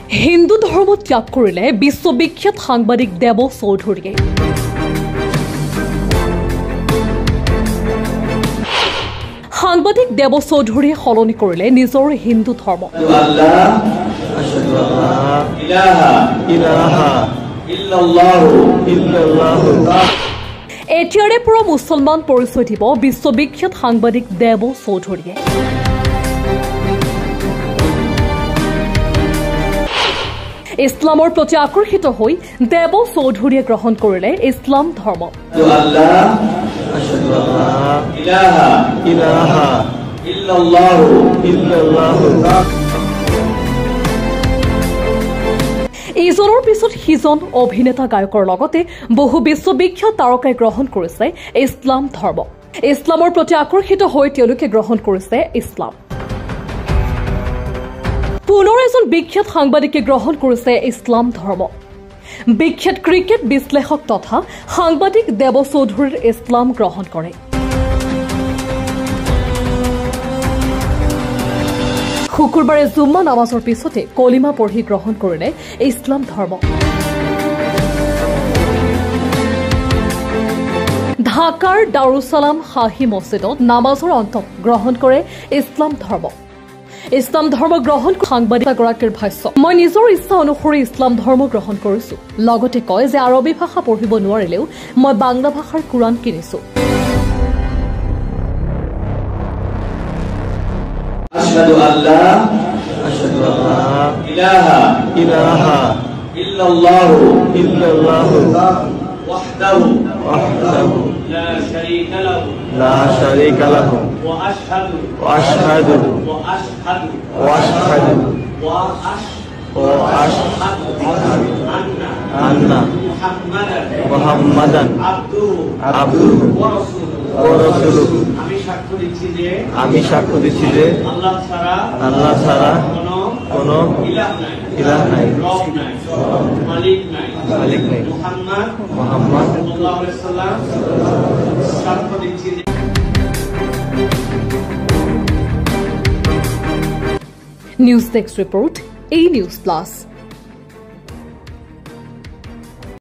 হিন্দু ধৰ্ম ত্যাগ কৰিলে বিশ্ববিখ্যাত সাংবাদিক দেৱ চৌধুৰীয়ে। সাংবাদিক দেৱ চৌধুৰীয়ে সলনি কৰিলে নিজৰ হিন্দু ধৰ্ম। এতিয়াৰে পৰা মুছলমান পৰিচয় দিব বিশ্ববিখ্যাত সাংবাদিক দেৱ চৌধুৰীয়ে। ইছলামৰ প্ৰতি আকৰ্ষিত হৈ দেৱ চৌধুৰীয়ে গ্ৰহণ কৰিলে ইছলাম ধৰ্ম। ইজনৰ পিছত সিজন অভিনেতা গায়কৰ লগতে বহু বিশ্ববিখ্যাত তাৰকাই গ্ৰহণ কৰিছে ইছলাম ধৰ্ম। ইছলামৰ প্ৰতি আকৰ্ষিত হৈ তেওঁলোকে গ্ৰহণ কৰিছে ইছলাম। পুনৰ এজন বিখ্যাত সাংবাদিকে গ্ৰহণ কৰিছে ইছলাম ধৰ্ম। বিখ্যাত ক্ৰিকেট বিশ্লেষক তথা সাংবাদিক দেৱ চৌধুৰীৰ ইছলাম গ্ৰহণ কৰে। শুকুৰবাৰে জুম্মা নামাজৰ পিছতে কলিমা পঢ়ি গ্ৰহণ কৰিলে ইছলাম ধৰ্ম। ঢাকাৰ দাৰুছালাম শাহী মছজিদত নামাজৰ অন্তত গ্ৰহণ কৰে ইছলাম ধৰ্ম। ইছলাম ধৰ্ম গ্ৰহণ সাংবাদিকগৰাকীৰ ভাষ্য, মই নিজৰ ইচ্ছা অনুসৰি ইছলাম ধৰ্ম গ্ৰহণ কৰিছো। লগতে কয় যে আৰবী ভাষা পঢ়িব নোৱাৰিলেও মই বাংলা ভাষাৰ কোৰাণ কিনিছো। আশহাদু আল্লা ইলাহা ইল্লাল্লাহু وحده لا شريك له وأشهد أن محمدا عبده ورسوله আমি সাক্ষ্য দিচ্ছি যে আল্লাহ ছাড়া কোনো ইলাহ নাই, মালিক নাই। মুহাম্মদ সাল্লাল্লাহু আলাইহি ওয়াসাল্লাম সাক্ষ্য দিচ্ছি। নিউজ ডেস্ক রিপোর্ট, এই নিউজ প্লাস।